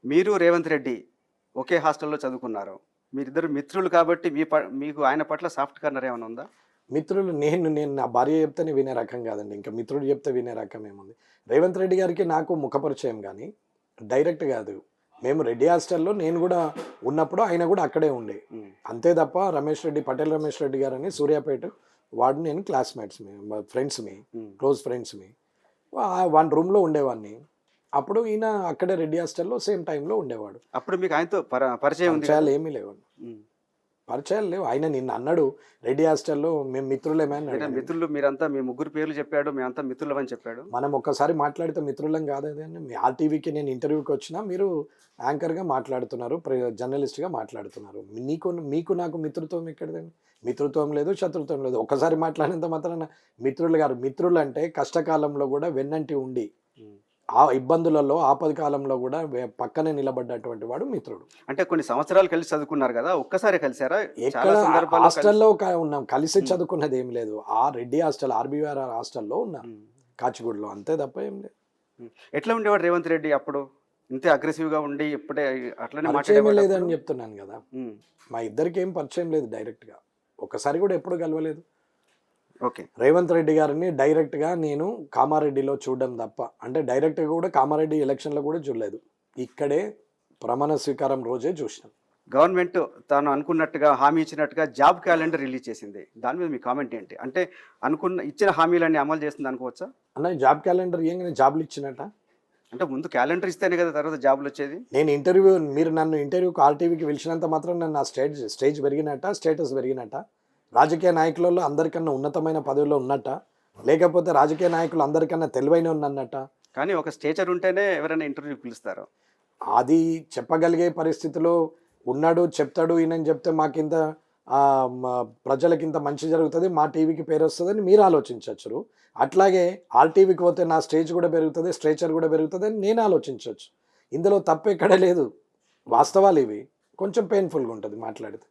మీరు రేవంత్ రెడ్డి ఒకే హాస్టల్‌లో చదువుకున్నారు. మీరిద్దరు మిత్రులు కాబట్టి మీకు ఆయన పట్ల సాఫ్ట్ కార్నర్ ఏమైనా ఉందా? మిత్రులు నేను నా భార్య చెప్తేనే వినే రకం కాదండి. ఇంకా మిత్రుడు చెప్తే వినే రకం ఏముంది. రేవంత్ రెడ్డి గారికి నాకు ముఖపరిచయం గానీ, డైరెక్ట్ కాదు. మేము రెడ్డి హాస్టల్‌లో నేను గూడా ఉన్నప్పుడు ఆయన గూడా అక్కడే ఉండే. హ్మ్. అంతే తప్ప పటేల్ రమేష్ రెడ్డి గారని సూర్యాపేట వాడు నేను క్లాస్‌మేట్స్ ఫ్రెండ్స్‌మి. హ్మ్. క్లోజ్ ఫ్రెండ్స్‌మి. వాని రూమ్‌లో ఉండేవాడిని. అప్పుడు ఈయన అక్కడే రెడ్డి హాస్టల్‌లో సేమ్ టైమ్‌లో ఉండేవాడు. అప్పుడు మీకు ఆయనతో పరిచయం ఉంది కదా? పరిచయాలు ఏమీ లేవు. హ్మ్. పరిచయాలు లేవు. ఆయన నిన్న అన్నాడు రెడ్డి హాస్టల్‌లో మేము మిత్రులేమే అన్నాడు. అంటే మిత్రులు మీరంతా మీ ముగ్గురు పేర్లు చెప్పాడు. మేమంతా మిత్రులమని చెప్పాడు. మనం ఒక్కసారి మాట్లాడితే మిత్రులం కాదదండి. మీ ఆర్‌టీవీకి నేను ఇంటర్వ్యూకి వచ్చినా మీరు యాంకర్‌గా మాట్లాడుతున్నారు. జర్నలిస్ట్‌గా మాట్లాడుతున్నారు. మీకు నాకు మిత్రుత్వం ఎక్కడిదండి? మిత్రుత్వం లేదు, శత్రుత్వం లేదు. ఒక్కసారి మాట్లాడినంత మాత్రాన మిత్రులు గారు. మిత్రులంటే కష్టకాలంలో కూడా వెన్నంటి ఉండి, హ్మ్. ఆ ఇబ్బందులలో ఆపద కాలంలో కూడా పక్కనే నిలబడ్డటువంటి వాడు మిత్రుడు. అంటే కొన్ని సంవత్సరాలు కలిసి చదువుకున్నారు గదా! ఒక్కసారే కలిసారా? ఎక్కడ చాలా సందర్భాల్లో హాస్టల్‌లో ఉన్నాం. కలిసి హ్మ్. చదువుకున్నది ఏం లేదు. ఆ రెడ్డి హాస్టల్, ఆర్‌బీఆర్‌ఆర్ హాస్టల్‌లో ఉన్నాను. హ్మ్. కాచిగూడలో. అంతే తప్ప ఏం లేదు. హ్మ్. ఎట్లా ఉండేవాడు రేవంత్ రెడ్డి అప్పుడు? ఇంతే అగ్రెసివ్‌గా ఉండి ఇప్పుడే అట్లనే పరిచయమే మాట్లాడేవాడా అప్పుడు? లేదని చెప్తున్నాను గదా! హ్మ్. మా ఇద్దరికీ ఏం పరిచయం లేదు డైరెక్ట్‌గా. ఒక్కసారి గూడా ఎప్పుడు కలవలేదు. ఓకే. రేవంత్ రెడ్డి గారిని డైరెక్ట్‌గా నేను కామారెడ్డిలో చూడడం తప్ప. అంటే డైరెక్ట్‌గా గూడా కామారెడ్డి ఎలక్షన్‌లో గూడా చూడలేదు. ఇక్కడే ప్రమాణ స్వీకారం రోజే చూసినాం. గవర్నమెంట్ తాను అనుకున్నట్టుగా, హామీ ఇచ్చినట్టుగా జాబ్ క్యాలెండర్ రిలీజ్ చేసింది. దాని మీద మీ కామెంట్ ఏంటి? అంటే ఇచ్చిన హామీలన్నీ అమలు చేస్తుంది అనుకోవచ్చా? అన్న జాబ్ క్యాలెండర్ ఇయ్యంగానే జాబ్‌లు ఇచ్చినట్టా? అంటే ముందు క్యాలెండర్ ఇస్తేనే కదా తర్వాత జాబ్‌లొచ్చేది. మీరు నన్ను ఇంటర్వ్యూకి ఆర్‌టీవీకి పిలిచినంత మాత్రాన నా స్టేజ్ పెరిగినట్టా? స్టేటస్ పెరిగినట్టా? రాజకీయ నాయకులలో అందరికన్నా ఉన్నతమైన పదవిలో ఉన్నట్టా? లేకపోతే రాజకీయ నాయకులు అందరికన్నా తెలివైనోడినన్నట్టా? కానీ ఒక స్టేచర్ ఉంటేనే ఎవరైనా ఇంటర్వ్యూకి పిలుస్తారు. అది చెప్పగలిగే పరిస్థితిలో ఉన్నాడు, చెప్తాడు ఈయనని చెప్తే మాకింత ప్రజలకింత మంచి జరుగుతది, మా టీవీకి పేరొస్తదని మీరు ఆలోచించొచ్చు. అట్లాగే ఆర్‌టీవీకి పోతే నా స్టేజ్ గూడా పెరుగుతది, స్ట్రెచర్ గూడా పెరుగుతదని నేను ఆలోచించొచ్చు. ఇందులో తప్పెక్కడ లేదు. వాస్తవాలివి. కొంచెం పెయిన్‌ఫుల్‌గా ఉంటది మాట్లాడితే.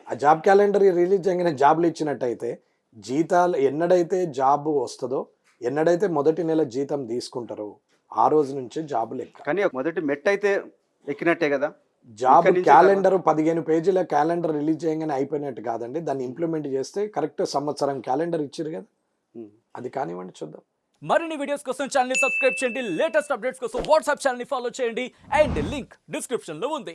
ఆ జాబ్ క్యాలెండర్ రిలీజ్ చేయంగానే జాబ్‌లు ఇచ్చినట్టయితే, జీతాలు ఎన్నడైతే జాబ్ వస్తదో, ఎన్నడైతే మొదటి నెల జీతం తీసుకుంటారో, ఆ రోజు నుంచే జాబ్ లెక్క. కానీ మొదటి మెట్టయితే ఎక్కినట్టే గదా! జాబ్ ఇక్కడి నుంచి తర్వాత క్యాలెండర్ 15 పేజీల క్యాలెండర్ రిలీజ్ చేయంగానే అయిపోయినట్టు కాదండి. దాన్ని ఇంప్లిమెంట్ చేస్తే కరెక్ట్ సంవత్సరం క్యాలెండర్ ఇచ్చిర్రు కదా! హ్మ్. అది కానివ్వండి చూద్దాం. మరిన్ని వీడియోస్ కోసం ఛానల్ ని సబ్స్క్రైబ్ చేయండి. లేటెస్ట్ అప్డేట్స్ కోసం వాట్సాప్ ఛానల్ ని ఫాలో చేయండి. అండ్ లింక్ డిస్క్రిప్షన్ లో ఉంది.